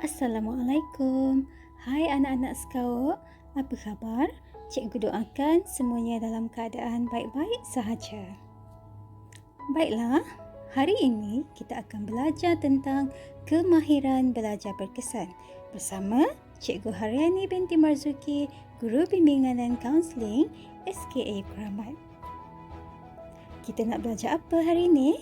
Assalamualaikum. Hai anak-anak sekaut, apa khabar? Cikgu doakan semuanya dalam keadaan baik-baik sahaja. Baiklah, hari ini kita akan belajar tentang kemahiran belajar berkesan bersama Cikgu Haryani binti Marzuki, Guru Bimbingan dan Kaunseling SKA Keramat. Kita nak belajar apa hari ini?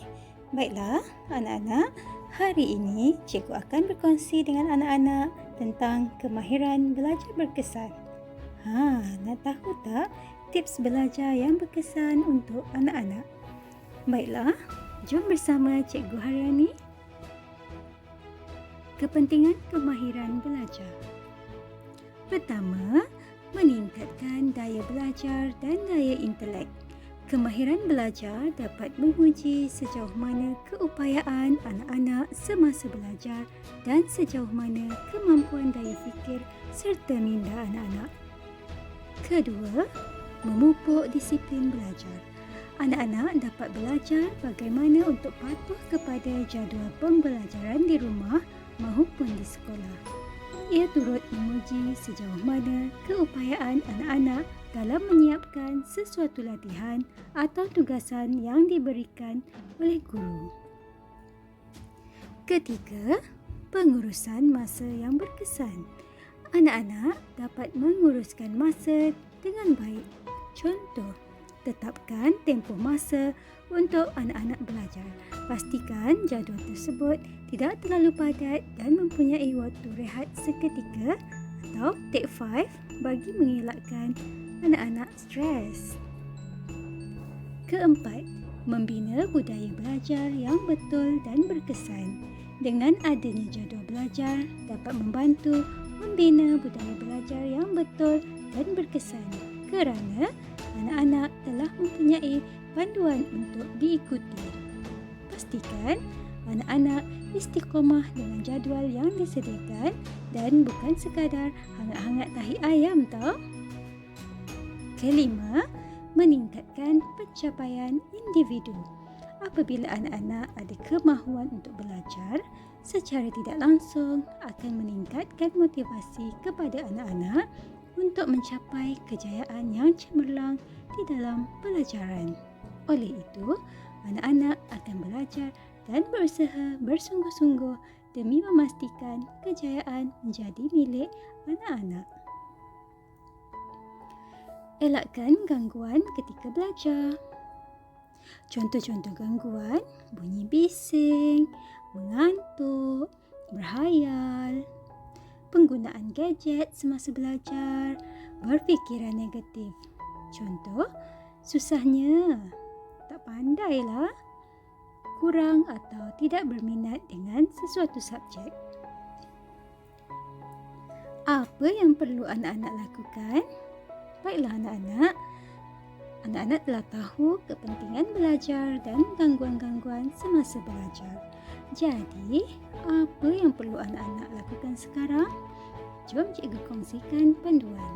Baiklah, anak-anak, hari ini cikgu akan berkongsi dengan anak-anak tentang kemahiran belajar berkesan. Nak tahu tak tips belajar yang berkesan untuk anak-anak? Baiklah, jom bersama Cikgu Haryani. Kepentingan kemahiran belajar. Pertama, meningkatkan daya belajar dan daya intelek. Kemahiran belajar dapat menguji sejauh mana keupayaan anak-anak semasa belajar dan sejauh mana kemampuan daya fikir serta minda anak-anak. Kedua, memupuk disiplin belajar. Anak-anak dapat belajar bagaimana untuk patuh kepada jadual pembelajaran di rumah maupun di sekolah. Ia turut menguji sejauh mana keupayaan anak-anak dalam menyiapkan sesuatu latihan atau tugasan yang diberikan oleh guru. Ketiga, pengurusan masa yang berkesan. Anak-anak dapat menguruskan masa dengan baik. Contoh, tetapkan tempoh masa untuk anak-anak belajar. Pastikan jadual tersebut tidak terlalu padat dan mempunyai waktu rehat seketika atau take 5 bagi mengelakkan anak-anak stres. Keempat, membina budaya belajar yang betul dan berkesan. Dengan adanya jadual belajar dapat membantu membina budaya belajar yang betul dan berkesan kerana anak-anak telah mempunyai panduan untuk diikuti. Pastikan anak-anak istiqomah dengan jadual yang disediakan dan bukan sekadar hangat-hangat tahi ayam tau. Kelima, meningkatkan pencapaian individu. Apabila anak-anak ada kemahuan untuk belajar, secara tidak langsung akan meningkatkan motivasi kepada anak-anak untuk mencapai kejayaan yang cemerlang di dalam pelajaran. Oleh itu, anak-anak akan belajar dan berusaha bersungguh-sungguh demi memastikan kejayaan menjadi milik anak-anak. Elakkan gangguan ketika belajar. Contoh-contoh gangguan, bunyi bising, mengantuk, berhayal, penggunaan gadget semasa belajar, berfikiran negatif. Contoh, susahnya, tak pandailah, kurang atau tidak berminat dengan sesuatu subjek. Apa yang perlu anak-anak lakukan? Baiklah anak-anak telah tahu kepentingan belajar dan gangguan-gangguan semasa belajar. Jadi, apa yang perlu anak-anak lakukan sekarang? Jom cikgu kongsikan panduan.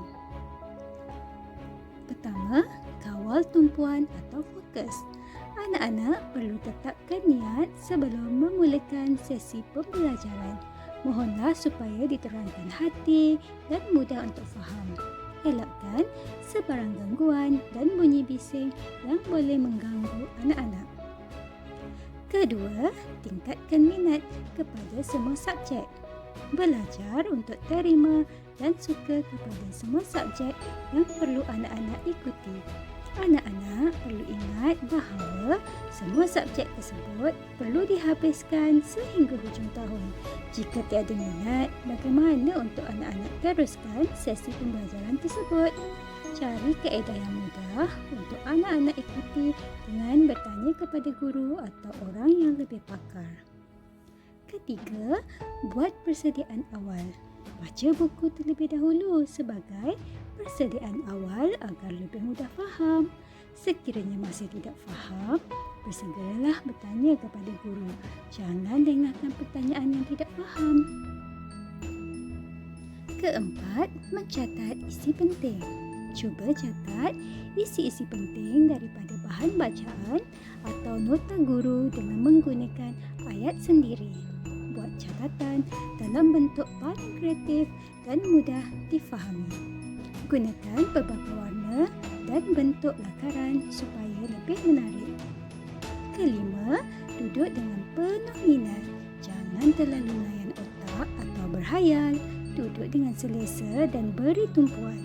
Pertama, kawal tumpuan atau fokus. Anak-anak perlu tetapkan niat sebelum memulakan sesi pembelajaran. Mohonlah supaya diterangkan hati dan mudah untuk faham. Elakkan sebarang gangguan dan bunyi bising yang boleh mengganggu anak-anak. Kedua, tingkatkan minat kepada semua subjek. Belajar untuk terima dan suka kepada semua subjek yang perlu anak-anak ikuti. Anak-anak perlu ingat bahawa semua subjek tersebut perlu dihabiskan sehingga hujung tahun. Jika tiada minat, bagaimana untuk anak-anak teruskan sesi pembelajaran tersebut? Cari kaedah yang mudah untuk anak-anak ikuti dengan bertanya kepada guru atau orang yang lebih pakar. Ketiga, buat persediaan awal. Baca buku terlebih dahulu sebagai persediaan awal agar lebih mudah faham. Sekiranya masih tidak faham, bersegeralah bertanya kepada guru. Jangan dengarkan pertanyaan yang tidak faham. Keempat, mencatat isi penting. Cuba catat isi-isi penting daripada bahan bacaan atau nota guru dengan menggunakan ayat sendiri. Buat catatan dalam bentuk paling kreatif dan mudah difahami. Gunakan beberapa warna dan bentuk lakaran supaya lebih menarik. Kelima, duduk dengan penuh minat. Jangan terlalu layan otak atau berhayal. Duduk dengan selesa dan beri tumpuan.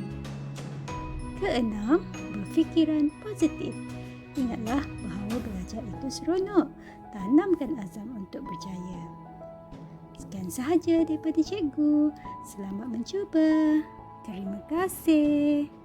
Keenam, berfikiran positif. Ingatlah bahawa belajar itu seronok. Tanamkan azam untuk berjaya. Sekian sahaja daripada cikgu. Selamat mencuba. Terima kasih.